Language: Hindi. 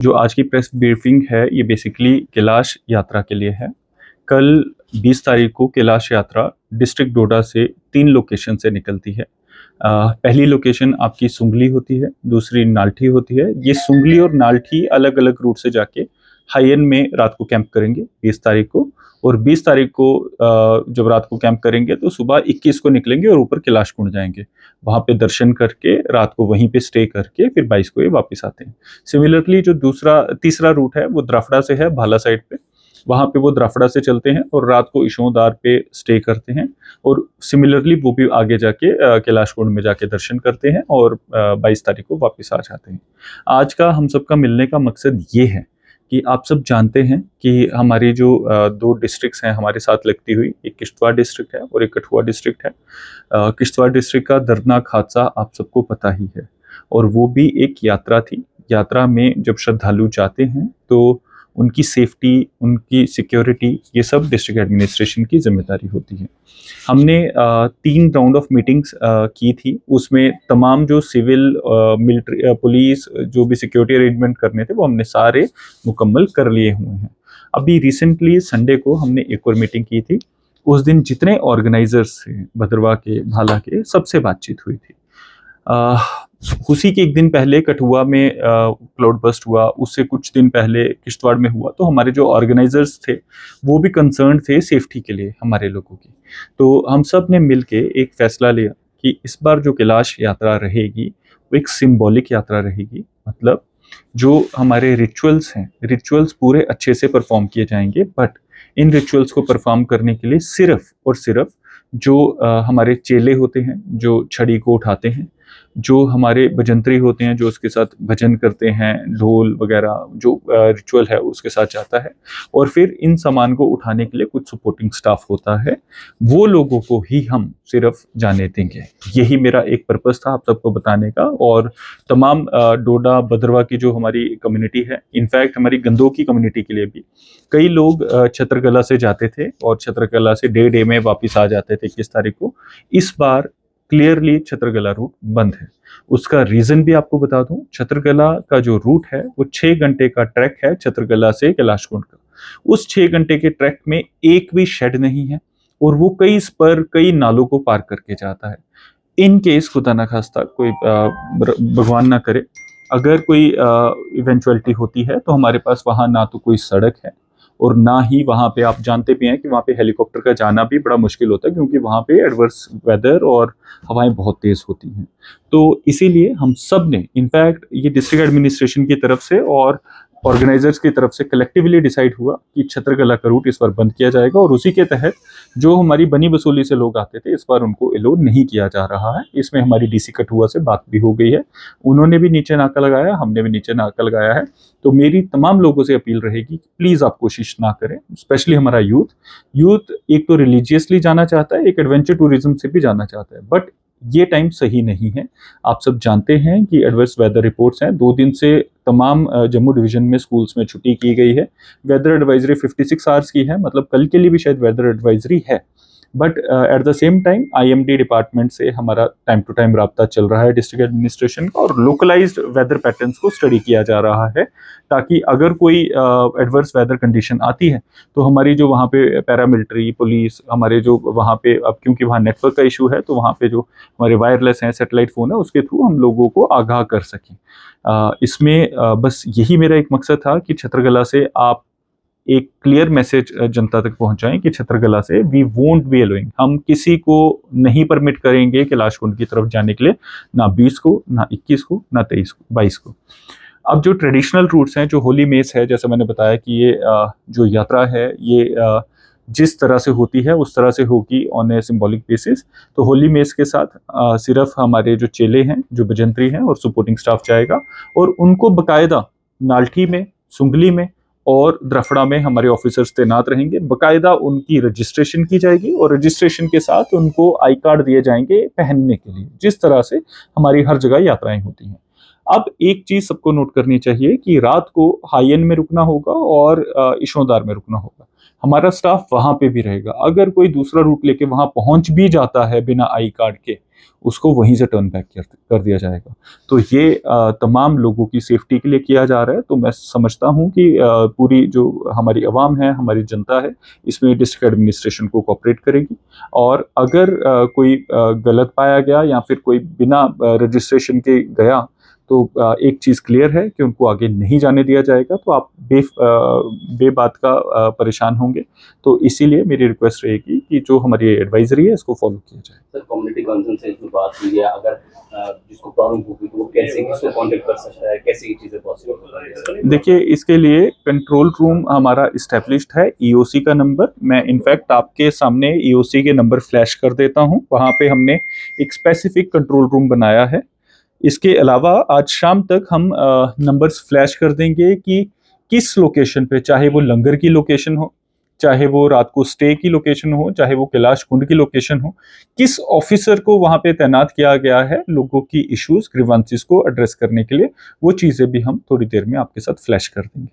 जो आज की प्रेस ब्रीफिंग है ये बेसिकली कैलाश यात्रा के लिए है। कल 20 तारीख को कैलाश यात्रा डिस्ट्रिक्ट डोडा से 3 लोकेशन से निकलती है। पहली लोकेशन आपकी सुंगली होती है, दूसरी नाल्ठी होती है। ये सुंगली और नाल्ठी अलग-अलग रूट से जाके हाईएन में रात को कैंप करेंगे 20 तारीख को, और 20 तारीख को जब रात को कैंप करेंगे तो सुबह 21 को निकलेंगे और ऊपर कैलाश कुंड जाएंगे। वहाँ पे दर्शन करके रात को वहीं पे स्टे करके फिर 22 को ये वापस आते हैं। सिमिलरली जो तीसरा रूट है वो द्राफड़ा से है, भाला साइड पे। वहाँ पे वो द्राफड़ा से चलते हैं और रात को इशोदार पे स्टे करते हैं, और सिमिलरली वो भी आगे जाके कैलाश कुंड में जाके दर्शन करते हैं और 22 तारीख को वापस आ जाते हैं। आज का हम सबका मिलने का मकसद ये है कि आप सब जानते हैं कि हमारी जो 2 डिस्ट्रिक्ट्स हैं हमारे साथ लगती हुई, एक किश्तवाड़ डिस्ट्रिक्ट है और एक कठुआ डिस्ट्रिक्ट है। किश्तवाड़ डिस्ट्रिक्ट का दर्दनाक हादसा आप सबको पता ही है, और वो भी एक यात्रा थी। यात्रा में जब श्रद्धालु जाते हैं तो उनकी सेफ्टी, उनकी सिक्योरिटी, ये सब डिस्ट्रिक्ट एडमिनिस्ट्रेशन की जिम्मेदारी होती है। हमने 3 राउंड ऑफ मीटिंग्स की थी। उसमें तमाम जो सिविल, मिलिट्री, पुलिस, जो भी सिक्योरिटी अरेंजमेंट करने थे वो हमने सारे मुकम्मल कर लिए हुए हैं। अभी रिसेंटली संडे को हमने एक और मीटिंग की थी। उस दिन जितने ऑर्गेनाइजर्स थे भद्रवाह के, भाला के, सबसे बातचीत हुई थी। उसी के एक दिन पहले कठुआ में क्लाउड बस्ट हुआ, उससे कुछ दिन पहले किश्तवाड़ में हुआ। तो हमारे जो ऑर्गेनाइजर्स थे वो भी कंसर्न थे सेफ्टी के लिए हमारे लोगों की। तो हम सब ने मिलके एक फैसला लिया कि इस बार जो कैलाश यात्रा रहेगी वो एक सिंबॉलिक यात्रा रहेगी। मतलब जो हमारे रिचुअल्स हैं, रिचुअल्स पूरे अच्छे से परफॉर्म किए जाएंगे, बट इन रिचुअल्स को परफॉर्म करने के लिए सिर्फ और सिर्फ जो हमारे चेले होते हैं, जो छड़ी को उठाते हैं, जो हमारे भजंत्री होते हैं, जो उसके साथ भजन करते हैं, ढोल वगैरह जो रिचुअल है उसके साथ जाता है, और फिर इन सामान को उठाने के लिए कुछ सपोर्टिंग स्टाफ होता है, वो लोगों को ही हम सिर्फ जाने देंगे। यही मेरा एक पर्पस था आप सबको बताने का। और तमाम डोडा भद्रवाह की जो हमारी कम्युनिटी है, इनफैक्ट हमारी गंदों की कम्युनिटी के लिए भी कई लोग छत्रकला से जाते थे और छत्रकला से डे में वापस आ जाते थे 21 तारीख को। इस बार क्लियरली छत्रकला रूट बंद है। उसका रीजन भी आपको बता दूं, छत्रकला का जो रूट है वो 6 घंटे का ट्रैक है छत्रकला से कैलाश कुंड का। उस 6 घंटे के ट्रैक में एक भी शेड नहीं है, और वो कई स्पर, कई नालों को पार करके जाता है। इन केस खुदा ना खास्ता कोई भगवान ना करे, अगर कोई इवेंचुअलिटी होती है तो हमारे पास वहाँ ना तो कोई सड़क है, और ना ही वहाँ पे, आप जानते भी हैं कि वहाँ पे हेलीकॉप्टर का जाना भी बड़ा मुश्किल होता है, क्योंकि वहाँ पे एडवर्स वेदर और हवाएं बहुत तेज होती हैं। तो इसीलिए हम सब ने, इनफैक्ट ये डिस्ट्रिक्ट एडमिनिस्ट्रेशन की तरफ से और ऑर्गेनाइजर्स की तरफ से कलेक्टिवली डिसाइड हुआ कि छत्रकला का रूट इस बार बंद किया जाएगा, और उसी के तहत जो हमारी बनी बसोली से लोग आते थे इस बार उनको अलो नहीं किया जा रहा है। इसमें हमारी डीसी कठुआ से बात भी हो गई है, उन्होंने भी नीचे नाका लगाया, हमने भी नीचे नाका लगाया है। तो मेरी तमाम लोगों से अपील रहेगी कि प्लीज आप कोशिश ना करें, स्पेशली हमारा यूथ एक तो रिलीजियसली जाना चाहता है, एक एडवेंचर टूरिज्म से भी जाना चाहता है, बट ये टाइम सही नहीं है। आप सब जानते हैं कि एडवर्स वेदर रिपोर्ट्स हैं। 2 दिन से तमाम जम्मू डिवीजन में स्कूल्स में छुट्टी की गई है। वेदर एडवाइजरी 56 आवर्स की है, मतलब कल के लिए भी शायद वेदर एडवाइजरी है। But at the same time IMD department से हमारा टाइम टू टाइम राब्ता चल रहा है डिस्ट्रिक्ट एडमिनिस्ट्रेशन का, और लोकलाइज्ड वेदर पैटर्न्स को स्टडी किया जा रहा है, ताकि अगर कोई एडवर्स वेदर कंडीशन आती है तो हमारी जो वहाँ पे पैरामिलिट्री पुलिस, हमारे जो वहाँ पे, अब क्योंकि वहाँ नेटवर्क का इशू है तो वहाँ पे जो हमारे वायरलेस हैं, सैटेलाइट फ़ोन है, उसके थ्रू हम लोगों को आगाह कर सकें। इसमें बस यही मेरा एक मकसद था कि छत्रकला से आप एक क्लियर मैसेज जनता तक पहुंचाएं कि छत्रकला से वी वोंट बी अलोइंग, हम किसी को नहीं परमिट करेंगे कैलाश कुंड की तरफ जाने के लिए, ना 20 को, ना 21 को, ना 23 को, 22 को। अब जो ट्रेडिशनल रूट्स हैं, जो होली मेस है, जैसे मैंने बताया कि ये जो यात्रा है ये जिस तरह से होती है उस तरह से होगी ऑन ए सिंबॉलिक बेसिस। तो होली मेस के साथ सिर्फ हमारे जो चेले हैं, जो भजंत्री हैं, और सपोर्टिंग स्टाफ जाएगा, और उनको बकायदा नाल्ठी में, सुंगली में और द्रफड़ा में हमारे ऑफिसर्स तैनात रहेंगे। बकायदा उनकी रजिस्ट्रेशन की जाएगी, और रजिस्ट्रेशन के साथ उनको आई कार्ड दिए जाएंगे पहनने के लिए, जिस तरह से हमारी हर जगह यात्राएं होती हैं। अब एक चीज सबको नोट करनी चाहिए कि रात को हाईएन में रुकना होगा और इशोदार में रुकना होगा। हमारा स्टाफ वहाँ पे भी रहेगा। अगर कोई दूसरा रूट लेके वहाँ पहुँच भी जाता है बिना आई कार्ड के, उसको वहीं से टर्न बैक कर दिया जाएगा। तो ये तमाम लोगों की सेफ्टी के लिए किया जा रहा है। तो मैं समझता हूँ कि पूरी जो हमारी आवाम है, हमारी जनता है, इसमें डिस्ट्रिक्ट एडमिनिस्ट्रेशन को कोऑपरेट करेगी। और अगर कोई गलत पाया गया या फिर कोई बिना रजिस्ट्रेशन के गया, तो एक चीज़ क्लियर है कि उनको आगे नहीं जाने दिया जाएगा। तो आप बेबात का परेशान होंगे। तो इसीलिए मेरी रिक्वेस्ट रहेगी कि जो हमारी एडवाइजरी है इसको फॉलो किया जाए। सर कम्युनिटी कंसर्न से इसमें बात हुई है, अगर जिसको प्रॉब्लम होगी तो वो कैसे किसको कांटेक्ट कर सकता है, कैसे ये चीज़ें पॉसिबल है? देखिए, इसके लिए कंट्रोल रूम हमारा इस्टेब्लिश्ड है, ईओसी का नंबर मैं इनफैक्ट आपके सामने ईओसी के नंबर फ्लैश कर देता हूं। वहां पे हमने एक स्पेसिफिक कंट्रोल रूम बनाया है। इसके अलावा आज शाम तक हम नंबर्स फ्लैश कर देंगे कि किस लोकेशन पे, चाहे वो लंगर की लोकेशन हो, चाहे वो रात को स्टे की लोकेशन हो, चाहे वो कैलाश कुंड की लोकेशन हो, किस ऑफिसर को वहां पे तैनात किया गया है लोगों की इश्यूज ग्रीवांसेस को एड्रेस करने के लिए। वो चीजें भी हम थोड़ी देर में आपके साथ फ्लैश कर देंगे।